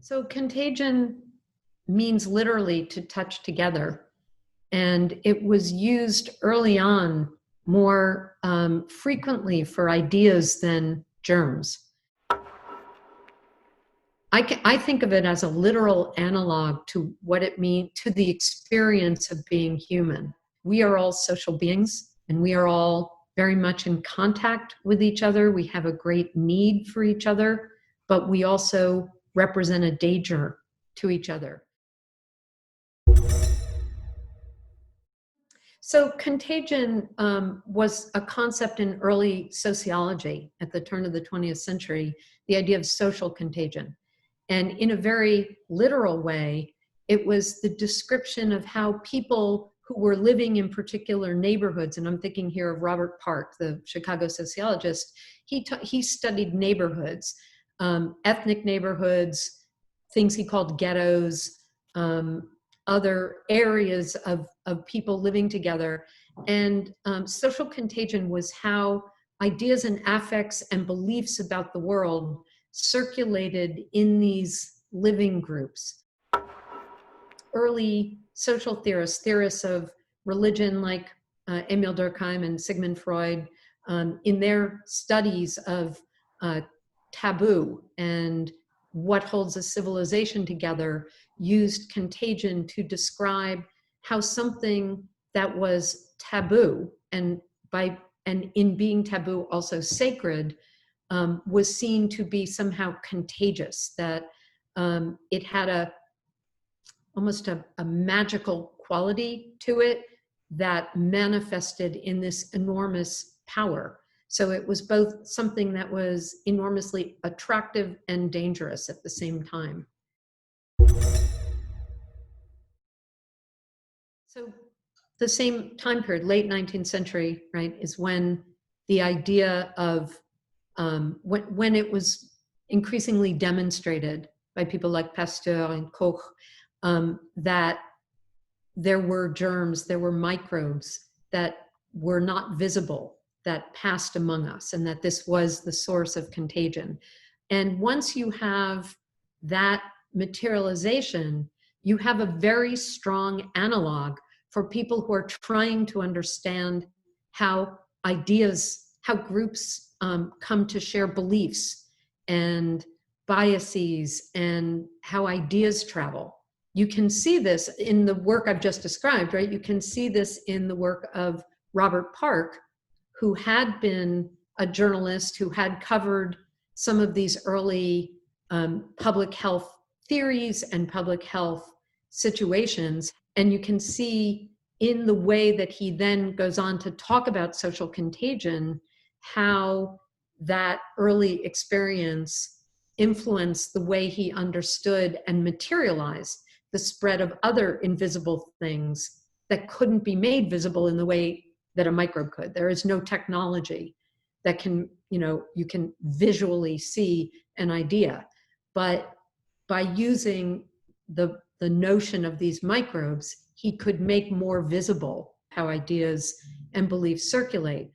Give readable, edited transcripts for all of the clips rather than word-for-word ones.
So contagion means literally to touch together. And it was used early on more frequently for ideas than germs. I think of it as a literal analog to what it means, to the experience of being human. We are all social beings, and we are all very much in contact with each other. We have a great need for each other, but we also represent a danger to each other. So contagion was a concept in early sociology at the turn of the 20th century, the idea of social contagion. And in a very literal way, it was the description of how people who were living in particular neighborhoods, and I'm thinking here of Robert Park, the Chicago sociologist, he studied neighborhoods, ethnic neighborhoods, things he called ghettos, other areas of people living together. And social contagion was how ideas and affects and beliefs about the world circulated in these living groups. Early social theorists of religion like Emil Durkheim and Sigmund Freud, in their studies of taboo and what holds a civilization together, used contagion to describe how something that was taboo and in being taboo also sacred was seen to be somehow contagious, that it had almost a magical quality to it that manifested in this enormous power. So it was both something that was enormously attractive and dangerous at the same time. So the same time period, late 19th century, right, is when the idea of, when it was increasingly demonstrated by people like Pasteur and Koch, that there were germs, there were microbes that were not visible, that passed among us, and that this was the source of contagion. And once you have that materialization, you have a very strong analog for people who are trying to understand how groups come to share beliefs and biases and how ideas travel. You can see this in the work I've just described, right? You can see this in the work of Robert Park, who had been a journalist who had covered some of these early public health theories and public health situations. And you can see in the way that he then goes on to talk about social contagion, how that early experience influenced the way he understood and materialized the spread of other invisible things that couldn't be made visible in the way that a microbe could. There is no technology that can, you can visually see an idea. But by using the notion of these microbes, he could make more visible how ideas and beliefs circulate.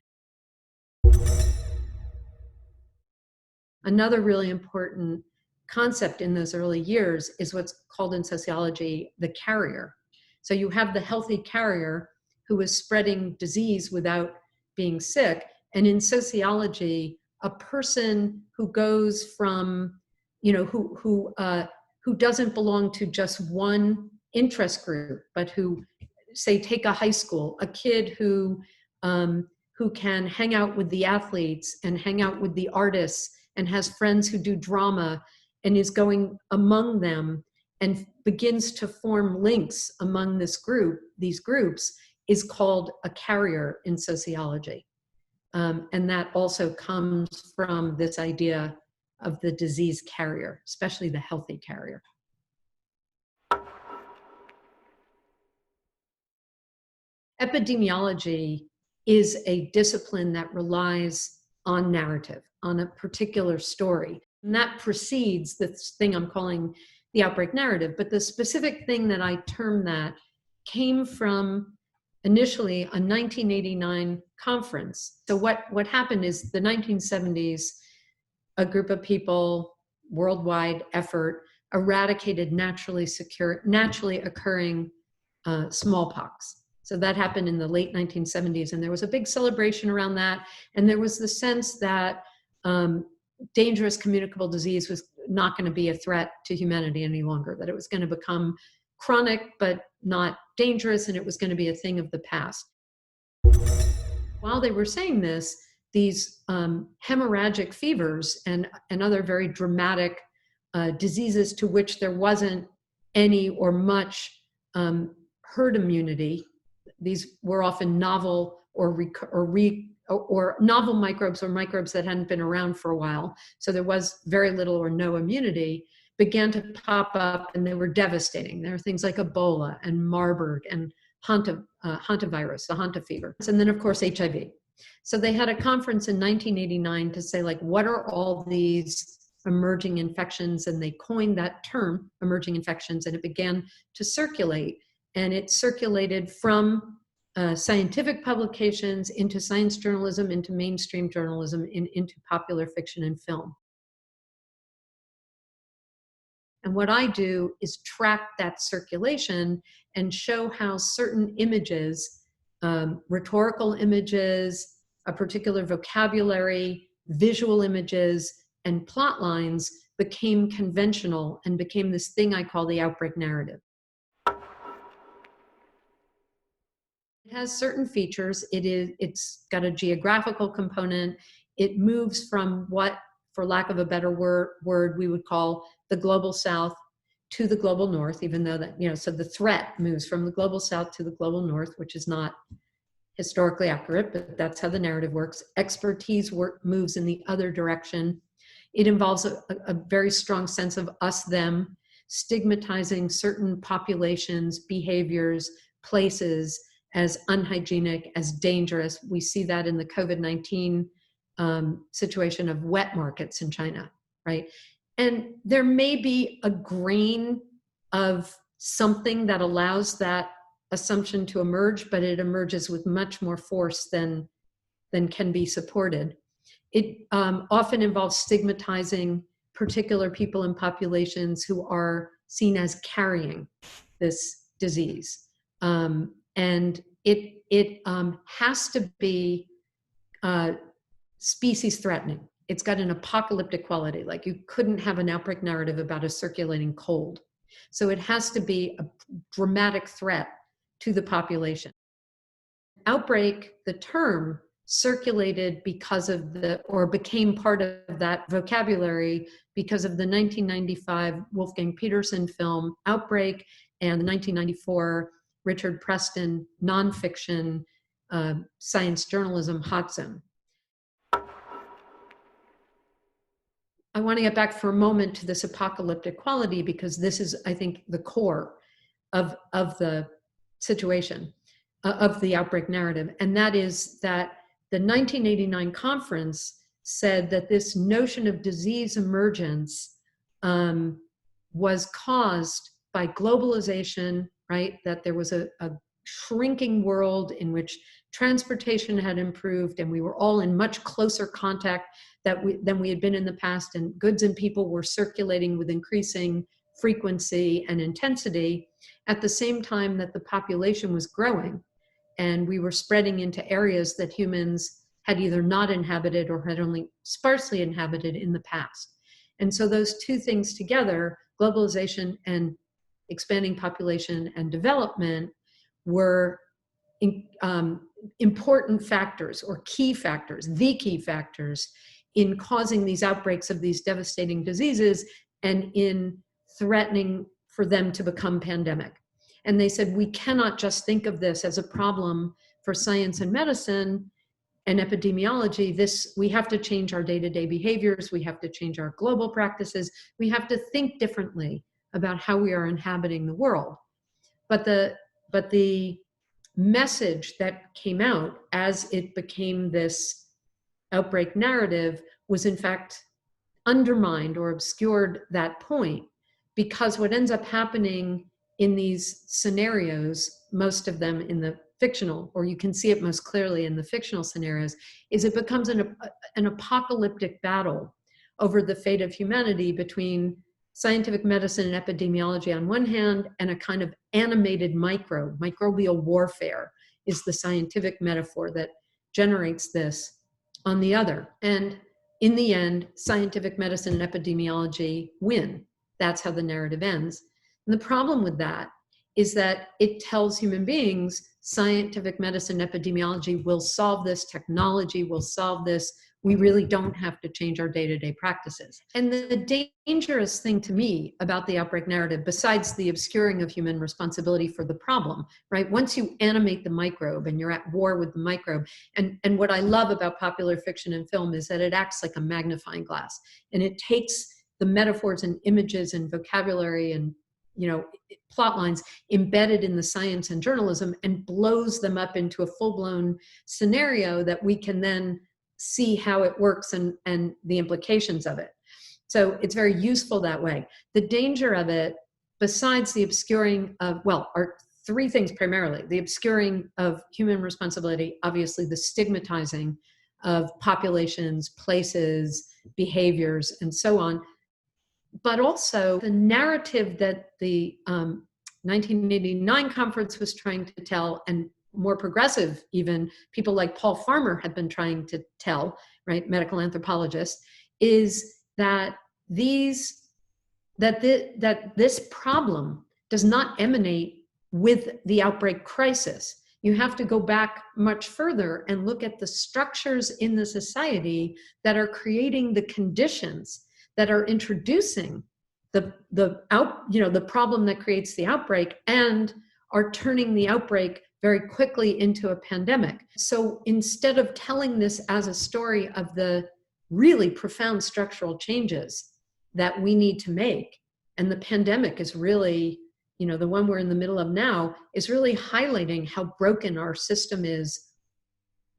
Another really important concept in those early years is what's called in sociology the carrier. So you have the healthy carrier who is spreading disease without being sick. And in sociology, a person who goes from, who doesn't belong to just one interest group, but who, say, take a high school, a kid who can hang out with the athletes and hang out with the artists and has friends who do drama and is going among them and begins to form links among these groups, is called a carrier in sociology. And that also comes from this idea of the disease carrier, especially the healthy carrier. Epidemiology is a discipline that relies on narrative, on a particular story. And that precedes this thing I'm calling the outbreak narrative. But the specific thing that I term that came from initially a 1989 conference. So what happened is the 1970s, a group of people, worldwide effort, eradicated naturally occurring smallpox. So that happened in the late 1970s, and there was a big celebration around that. And there was the sense that dangerous communicable disease was not going to be a threat to humanity any longer, that it was going to become chronic but not dangerous, and it was going to be a thing of the past. While they were saying this, these hemorrhagic fevers and other very dramatic diseases to which there wasn't any or much herd immunity. These were often novel or novel microbes or microbes that hadn't been around for a while. So there was very little or no immunity, began to pop up, and they were devastating. There are things like Ebola and Marburg and hantavirus, the Hanta fever. And then of course, HIV. So they had a conference in 1989 to say, like, what are all these emerging infections? And they coined that term, emerging infections, and it began to circulate. And it circulated from scientific publications into science journalism, into mainstream journalism, into popular fiction and film. And what I do is track that circulation and show how certain images, rhetorical images, a particular vocabulary, visual images, and plot lines became conventional and became this thing I call the outbreak narrative. It has certain features. It's got a geographical component. It moves from what, for lack of a better word, we would call the global south to the global north, even though that, so the threat moves from the global south to the global north, which is not historically accurate, but that's how the narrative works. Expertise moves in the other direction. It involves a very strong sense of us, them, stigmatizing certain populations, behaviors, places as unhygienic, as dangerous. We see that in the COVID-19 situation of wet markets in China, right? And there may be a grain of something that allows that assumption to emerge, but it emerges with much more force than can be supported. It often involves stigmatizing particular people and populations who are seen as carrying this disease. And it has to be species threatening. It's got an apocalyptic quality. Like, you couldn't have an outbreak narrative about a circulating cold. So it has to be a dramatic threat to the population. Outbreak, the term, circulated because of or became part of that vocabulary because of the 1995 Wolfgang Petersen film Outbreak and the 1994 Richard Preston nonfiction science journalism Hot Zone. I want to get back for a moment to this apocalyptic quality, because this is, I think, the core of the situation, of the outbreak narrative. And that is that the 1989 conference said that this notion of disease emergence was caused by globalization, right? That there was a shrinking world in which transportation had improved and we were all in much closer contact than we had been in the past, and goods and people were circulating with increasing frequency and intensity at the same time that the population was growing, and we were spreading into areas that humans had either not inhabited or had only sparsely inhabited in the past. And so those two things together, globalization and expanding population and development, were important factors, or key factors, the key factors in causing these outbreaks of these devastating diseases and in threatening for them to become pandemic. And they said, we cannot just think of this as a problem for science and medicine and epidemiology. We have to change our day-to-day behaviors. We have to change our global practices. We have to think differently about how we are inhabiting the world. But the message that came out as it became this outbreak narrative was in fact undermined or obscured that point, because what ends up happening in these scenarios, most of them in the fictional, or you can see it most clearly in the fictional scenarios, is it becomes an apocalyptic battle over the fate of humanity between scientific medicine and epidemiology on one hand, and a kind of animated microbial warfare is the scientific metaphor that generates this on the other. And in the end, scientific medicine and epidemiology win. That's how the narrative ends. And the problem with that is that it tells human beings scientific medicine, epidemiology will solve this, technology will solve this. We really don't have to change our day-to-day practices. And the dangerous thing to me about the outbreak narrative, besides the obscuring of human responsibility for the problem, right? Once you animate the microbe and you're at war with the microbe, and what I love about popular fiction and film is that it acts like a magnifying glass, and it takes the metaphors and images and vocabulary and plot lines embedded in the science and journalism and blows them up into a full-blown scenario that we can then see how it works and the implications of it. So it's very useful that way. The danger of it, besides the obscuring of, are three things primarily: the obscuring of human responsibility, obviously the stigmatizing of populations, places, behaviors, and so on, but also the narrative that the 1989 conference was trying to tell, and more progressive even people like Paul Farmer had been trying to tell, right, medical anthropologists, is that this problem does not emanate with the outbreak crisis. You have to go back much further and look at the structures in the society that are creating the conditions that are introducing the problem that creates the outbreak and are turning the outbreak very quickly into a pandemic. So instead of telling this as a story of the really profound structural changes that we need to make, and the pandemic is really, the one we're in the middle of now, is really highlighting how broken our system is,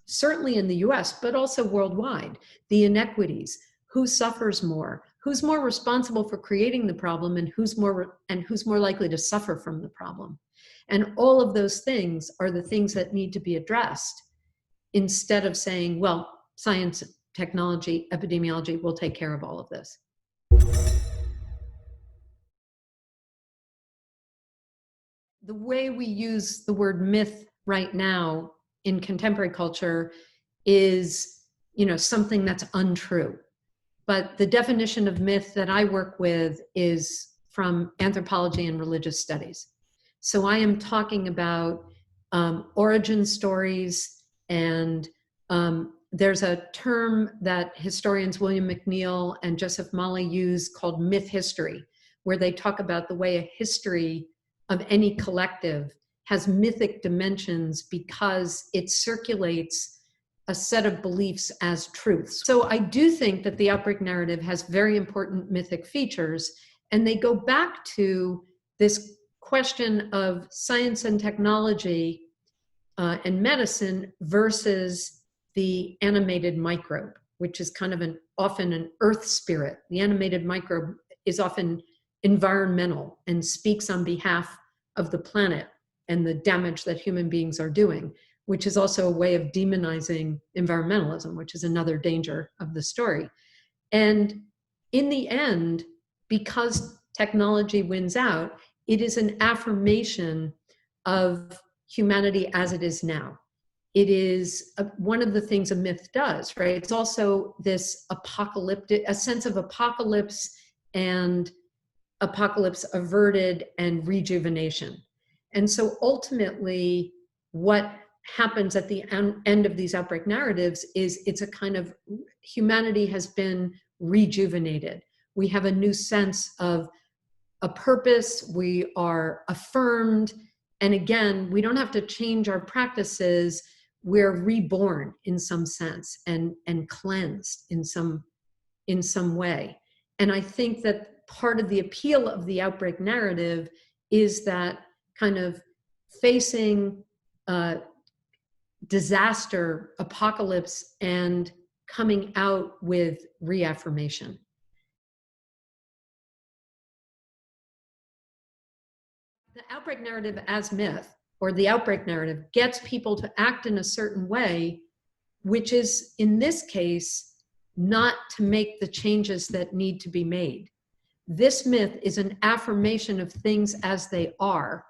certainly in the US, but also worldwide. The inequities, who suffers more, who's more responsible for creating the problem, and who's more likely to suffer from the problem. And all of those things are the things that need to be addressed, instead of saying, well, science, technology, epidemiology will take care of all of this. The way we use the word myth right now in contemporary culture is, something that's untrue. But the definition of myth that I work with is from anthropology and religious studies. So I am talking about origin stories, and there's a term that historians William McNeill and Joseph Mali use called myth history, where they talk about the way a history of any collective has mythic dimensions because it circulates a set of beliefs as truths. So I do think that the outbreak narrative has very important mythic features, and they go back to this question of science and technology and medicine versus the animated microbe, which is kind of often an earth spirit. The animated microbe is often environmental and speaks on behalf of the planet and the damage that human beings are doing, which is also a way of demonizing environmentalism, which is another danger of the story. And in the end, because technology wins out, it is an affirmation of humanity as it is now. It is one of the things a myth does, right? It's also this apocalyptic, a sense of apocalypse and apocalypse averted and rejuvenation. And so ultimately, what happens at the end of these outbreak narratives is it's a kind of humanity has been rejuvenated. We have a new sense of a purpose, we are affirmed, and again, we don't have to change our practices. We're reborn in some sense and cleansed in some way. And I think that part of the appeal of the outbreak narrative is that kind of facing disaster, apocalypse, and coming out with reaffirmation. The outbreak narrative as myth, or the outbreak narrative, gets people to act in a certain way, which is, in this case, not to make the changes that need to be made. this myth is an affirmation of things as they are,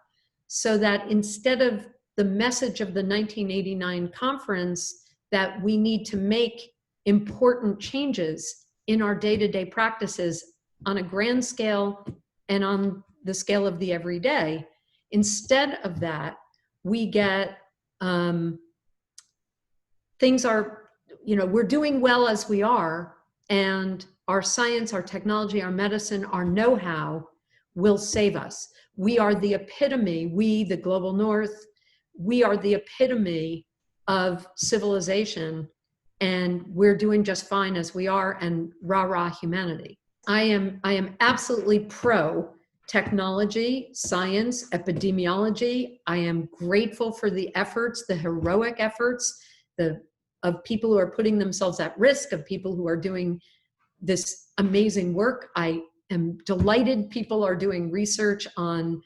so that instead of the message of the 1989 conference that we need to make important changes in our day-to-day practices on a grand scale and on the scale of the everyday, instead of that, we get things are, we're doing well as we are, and our science, our technology, our medicine, our know-how will save us. We are the epitome, we, the global north, we are the epitome of civilization, and we're doing just fine as we are, and rah-rah humanity. I am absolutely pro technology, science, epidemiology. I am grateful for the efforts, the heroic efforts of people who are putting themselves at risk, of people who are doing this amazing work. I am delighted people are doing research on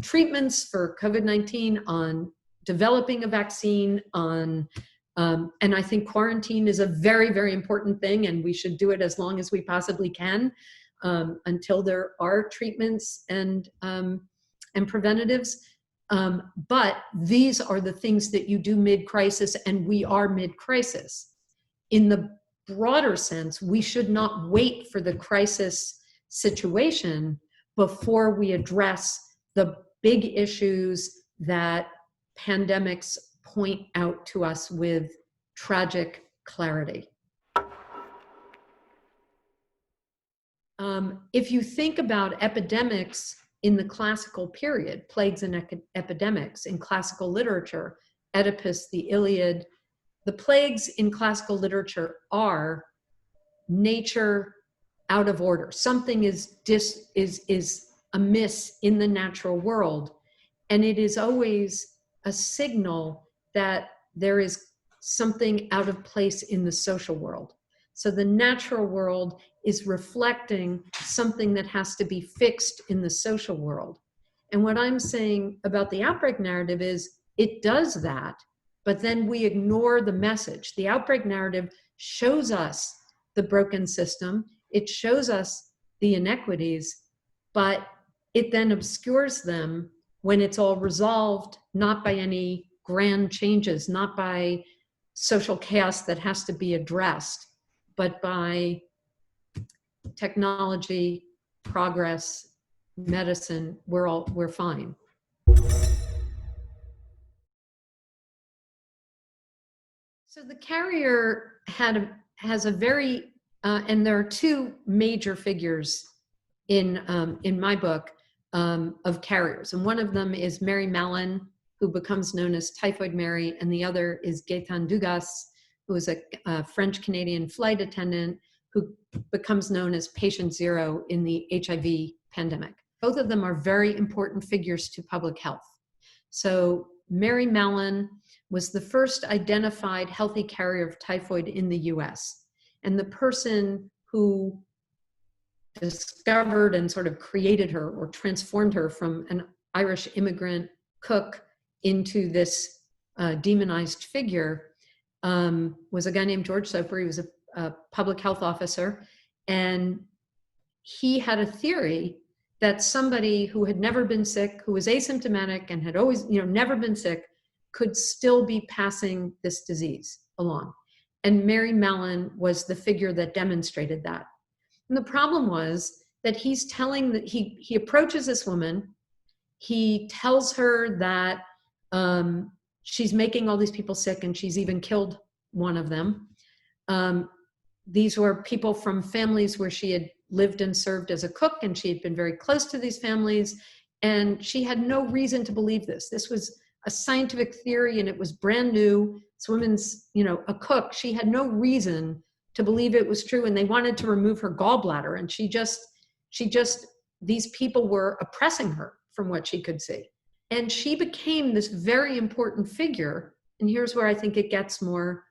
treatments for COVID-19, on developing a vaccine, on and I think quarantine is a very, very important thing, and we should do it as long as we possibly can until there are treatments and preventatives. But these are the things that you do mid-crisis, and we are mid-crisis. In the broader sense, we should not wait for the crisis situation before we address the big issues that pandemics point out to us with tragic clarity. If you think about epidemics in the classical period, plagues and epidemics in classical literature, Oedipus, the Iliad, the plagues in classical literature are nature out of order. Something is amiss in the natural world, and it is always a signal that there is something out of place in the social world. So the natural world is reflecting something that has to be fixed in the social world. And what I'm saying about the outbreak narrative is it does that, but then we ignore the message. The outbreak narrative shows us the broken system, it shows us the inequities, but it then obscures them when it's all resolved, not by any grand changes, not by social chaos that has to be addressed, but by technology, progress, medicine. We're fine. So the carrier has a very, and there are two major figures in my book of carriers, and one of them is Mary Mellon, who becomes known as Typhoid Mary, and the other is Gaëtan Dugas, who is a French-Canadian flight attendant who becomes known as Patient Zero in the HIV pandemic. Both of them are very important figures to public health. So Mary Mellon was the first identified healthy carrier of typhoid in the US. And the person who discovered and sort of created her or transformed her from an Irish immigrant cook into this demonized figure was a guy named George Soper. He was a public health officer, and he had a theory that somebody who had never been sick, who was asymptomatic and had always, never been sick, could still be passing this disease along. And Mary Mellon was the figure that demonstrated that. And the problem was that he's telling that he approaches this woman, he tells her that she's making all these people sick, and she's even killed one of them. These were people from families where she had lived and served as a cook, and she had been very close to these families, and she had no reason to believe this. This was a scientific theory, and it was brand new. This woman's, a cook. She had no reason to believe it was true, and they wanted to remove her gallbladder, and she just, these people were oppressing her from what she could see. And she became this very important figure, and here's where I think it gets more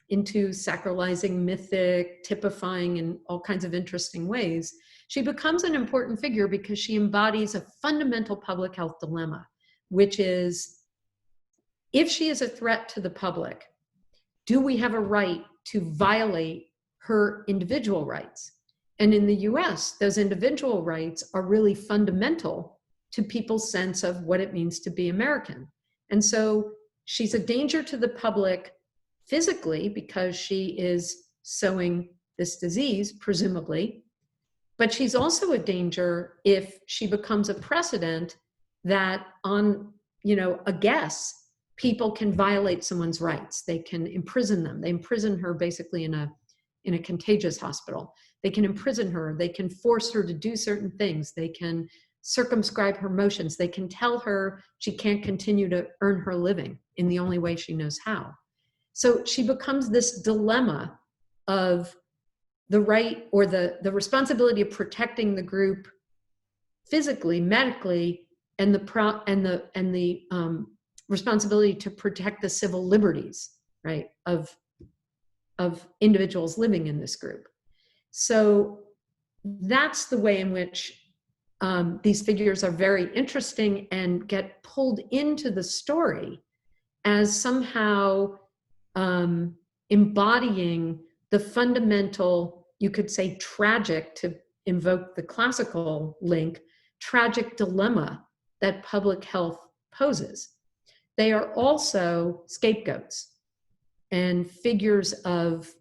into sacralizing, mythic, typifying in all kinds of interesting ways. She becomes an important figure because she embodies a fundamental public health dilemma, which is, if she is a threat to the public, do we have a right to violate her individual rights? And in the US, those individual rights are really fundamental to people's sense of what it means to be American. And so she's a danger to the public physically because she is sowing this disease, presumably, but she's also a danger if she becomes a precedent that on, a guess, people can violate someone's rights. They can imprison them. They imprison her basically in a contagious hospital. They can imprison her. They can force her to do certain things. They can circumscribe her motions. They can tell her she can't continue to earn her living in the only way she knows how. So she becomes this dilemma of the right or the responsibility of protecting the group physically, medically, and the responsibility to protect the civil liberties, right, of individuals living in this group. So that's the way in which these figures are very interesting and get pulled into the story as somehow embodying the fundamental, you could say tragic, to invoke the classical link, tragic dilemma that public health poses. They are also scapegoats and figures of,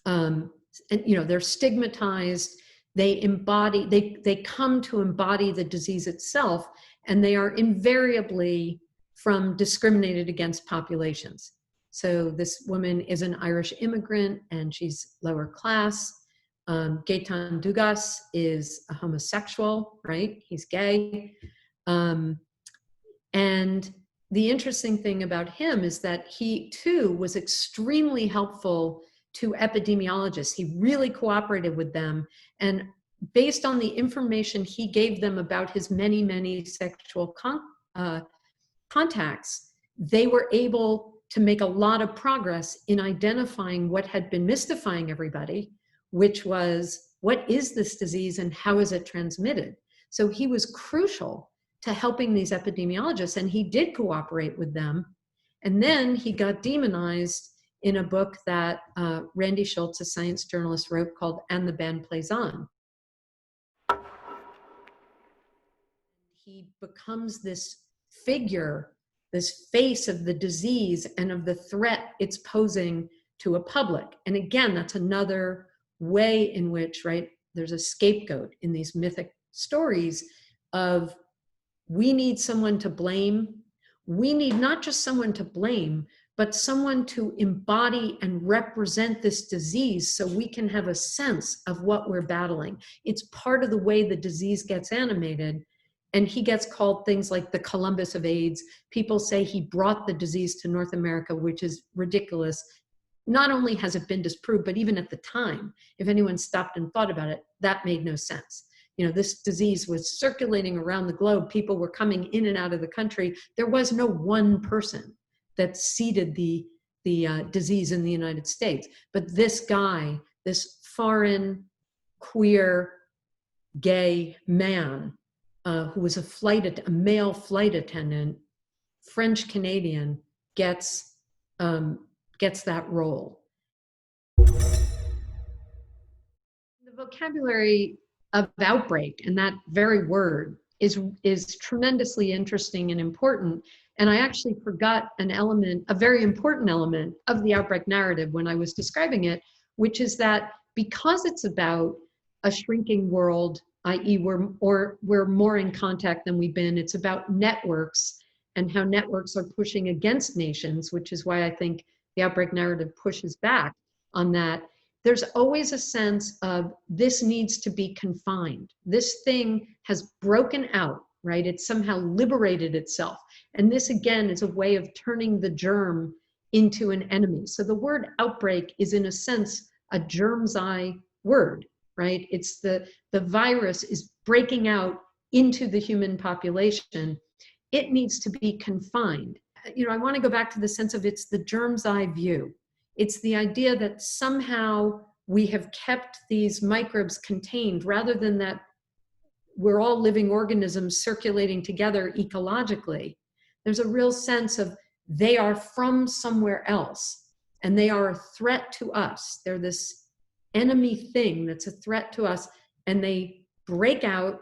they're stigmatized. They come to embody the disease itself, and they are invariably from discriminated against populations. So this woman is an Irish immigrant and she's lower class. Gaetan Dugas is a homosexual, right? He's gay. And the interesting thing about him is that he too was extremely helpful to epidemiologists. He really cooperated with them. And based on the information he gave them about his many, many sexual contacts, they were able to make a lot of progress in identifying what had been mystifying everybody, which was, what is this disease and how is it transmitted? So he was crucial to helping these epidemiologists, and he did cooperate with them. And then he got demonized in a book that Randy Schultz, a science journalist, wrote called And the Band Plays On. He becomes this figure, this face of the disease and of the threat it's posing to a public. And again, that's another way in which, right, there's a scapegoat in these mythic stories of, we need someone to blame. We need not just someone to blame, but someone to embody and represent this disease so we can have a sense of what we're battling. It's part of the way the disease gets animated. And he gets called things like the Columbus of AIDS. People say he brought the disease to North America, which is ridiculous. Not only has it been disproved, but even at the time, if anyone stopped and thought about it, that made no sense. This disease was circulating around the globe. People were coming in and out of the country. There was no one person that seeded the disease in the United States. But this guy, this foreign, queer, gay man, who was a male flight attendant, French Canadian, gets that role. The vocabulary of outbreak and that very word is tremendously interesting and important. And I actually forgot a very important element of the outbreak narrative when I was describing it, which is that because it's about a shrinking world, i.e. we're more in contact than we've been. It's about networks and how networks are pushing against nations, which is why I think the outbreak narrative pushes back on that. There's always a sense of this needs to be confined. This thing has broken out, right? It's somehow liberated itself. And this again is a way of turning the germ into an enemy. So the word outbreak is in a sense a germ's eye word, right? It's the virus is breaking out into the human population. It needs to be confined. I want to go back to the sense of it's the germ's eye view. It's the idea that somehow we have kept these microbes contained rather than that we're all living organisms circulating together ecologically. There's a real sense of they are from somewhere else and they are a threat to us. They're this enemy thing that's a threat to us, and they break out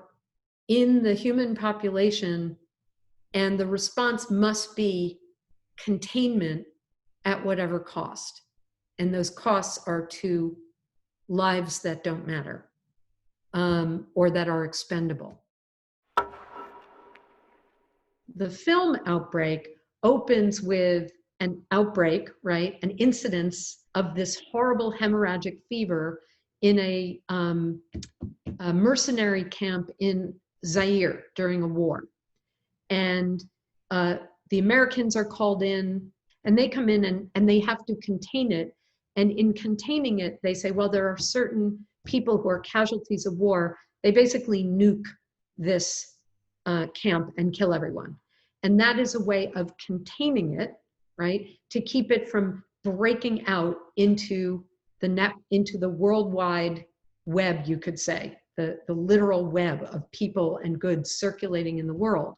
in the human population, and the response must be containment at whatever cost. And those costs are to lives that don't matter, or that are expendable. The film Outbreak opens with an outbreak, right? An incidence of this horrible hemorrhagic fever in a mercenary camp in Zaire during a war. And the Americans are called in, and they come in and they have to contain it. And in containing it, they say, well, there are certain people who are casualties of war. They basically nuke this camp and kill everyone. And that is a way of containing it, right? To keep it from breaking out into the net, into the worldwide web, you could say, the literal web of people and goods circulating in the world.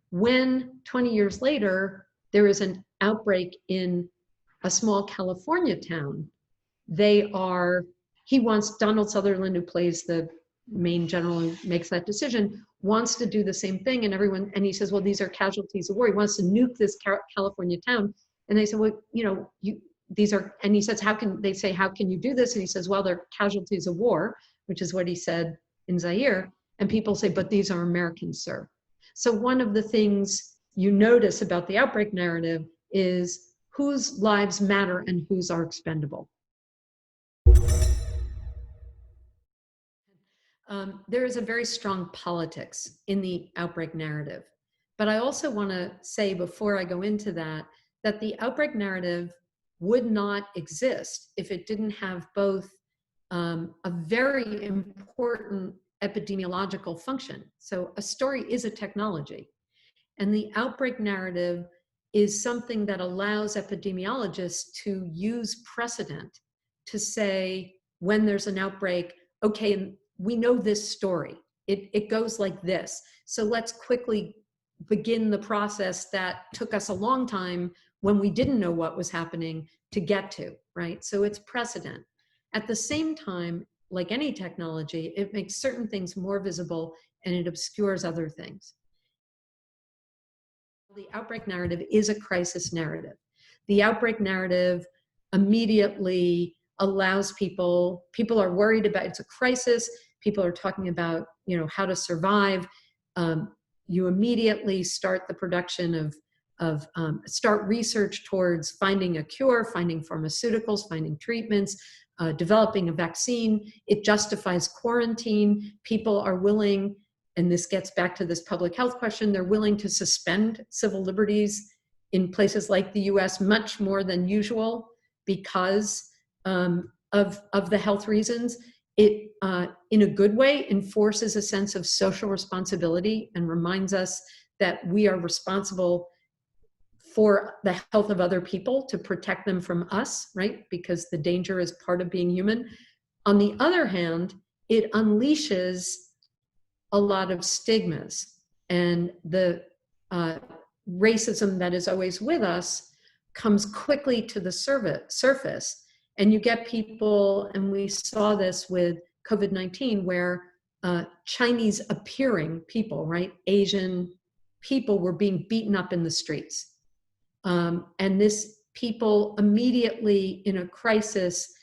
When 20 years later, there is an outbreak in a small California town, he wants, Donald Sutherland, who plays the main general who makes that decision, wants to do the same thing, and he says, well, these are casualties of war. He wants to nuke this California town. And they said, well, these are, and he says, how can you do this? And he says, well, they're casualties of war, which is what he said in Zaire. And people say, but these are Americans, sir. So one of the things you notice about the outbreak narrative is whose lives matter and whose are expendable. There is a very strong politics in the outbreak narrative. But I also want to say, before I go into that the outbreak narrative would not exist if it didn't have both a very important epidemiological function. So a story is a technology. And the outbreak narrative is something that allows epidemiologists to use precedent to say, when there's an outbreak, okay, we know this story. It goes like this. So let's quickly begin the process that took us a long time when we didn't know what was happening to get to, right? So it's precedent. At the same time, like any technology, it makes certain things more visible and it obscures other things. The outbreak narrative is a crisis narrative. The outbreak narrative immediately allows people are worried about, it's a crisis, people are talking about, how to survive. You immediately start the production start research towards finding a cure, finding pharmaceuticals, finding treatments, developing a vaccine. It justifies quarantine. People are willing, and this gets back to this public health question, they're willing to suspend civil liberties in places like the US much more than usual because of the health reasons. It, in a good way, enforces a sense of social responsibility and reminds us that we are responsible for the health of other people, to protect them from us, right? Because the danger is part of being human. On the other hand, it unleashes a lot of stigmas, and the racism that is always with us comes quickly to the surface. And you get people, and we saw this with COVID-19, where Chinese appearing people, right? Asian people were being beaten up in the streets. And this people immediately in a crises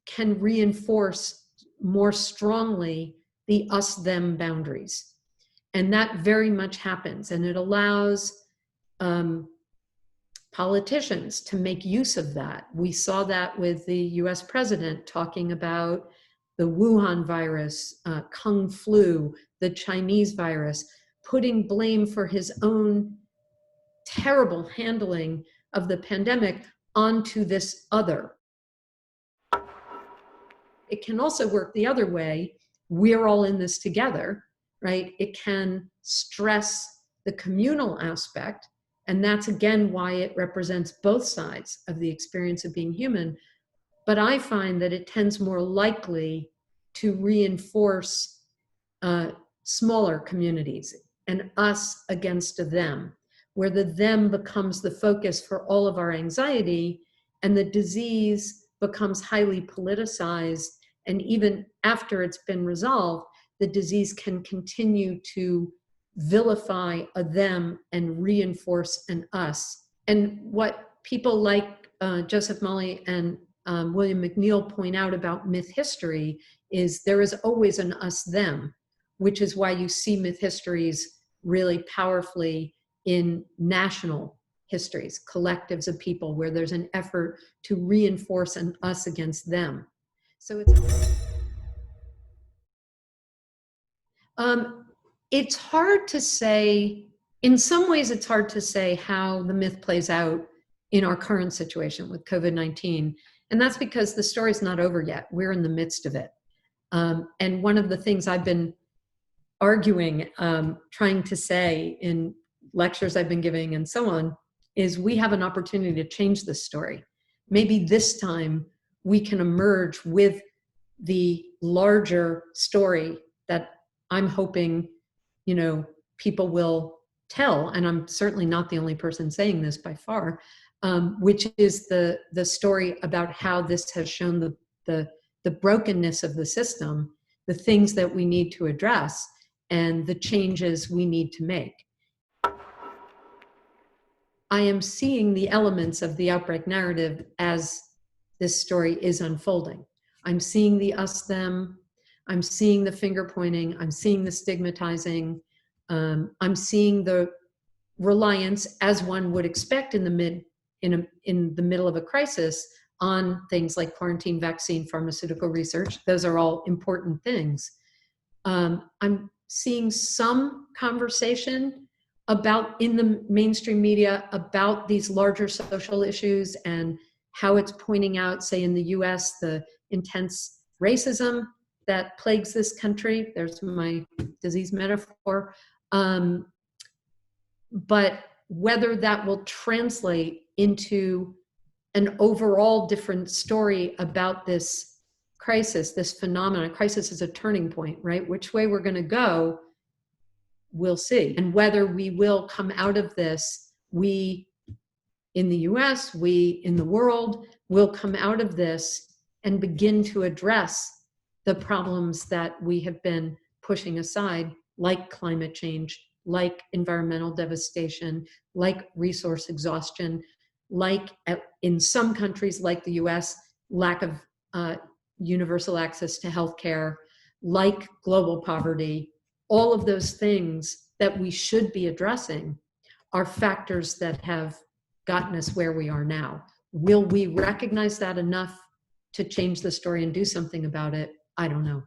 can reinforce more strongly the us-them boundaries. And that very much happens. And it allows politicians to make use of that. We saw that with the US president talking about the Wuhan virus, Kung flu, the Chinese virus, putting blame for his own terrible handling of the pandemic onto this other. It can also work the other way. We're all in this together, right? It can stress the communal aspect, and that's again why it represents both sides of the experience of being human. But I find that it tends more likely to reinforce smaller communities and us against them, where the them becomes the focus for all of our anxiety, and the disease becomes highly politicized, and even after it's been resolved, the disease can continue to vilify a them and reinforce an us. And what people like Joseph Malley and William McNeill point out about myth history is there is always an us-them, which is why you see myth histories really powerfully in national histories, collectives of people, where there's an effort to reinforce an us against them. So it's hard to say, in some ways it's hard to say how the myth plays out in our current situation with COVID-19. And that's because the story's not over yet. We're in the midst of it. And one of the things I've been arguing, trying to say in lectures I've been giving and so on, is we have an opportunity to change this story. Maybe this time we can emerge with the larger story that I'm hoping, people will tell. And I'm certainly not the only person saying this by far, which is the story about how this has shown the brokenness of the system, the things that we need to address, and the changes we need to make. I am seeing the elements of the outbreak narrative as this story is unfolding. I'm seeing the us, them, I'm seeing the finger pointing, I'm seeing the stigmatizing, I'm seeing the reliance, as one would expect in the middle of a crisis, on things like quarantine, vaccine, pharmaceutical research. Those are all important things. I'm seeing some conversation in the mainstream media about these larger social issues and how it's pointing out, say in the US, the intense racism that plagues this country. There's my disease metaphor. But whether that will translate into an overall different story about this crisis, this phenomenon. Crisis is a turning point, right? Which way we're going to go, we'll see. And whether we will come out of this, we in the US, we in the world, will come out of this and begin to address the problems that we have been pushing aside, like climate change, like environmental devastation, like resource exhaustion, like in some countries like the US, lack of universal access to healthcare, like global poverty. All of those things that we should be addressing are factors that have gotten us where we are now. Will we recognize that enough to change the story and do something about it? I don't know.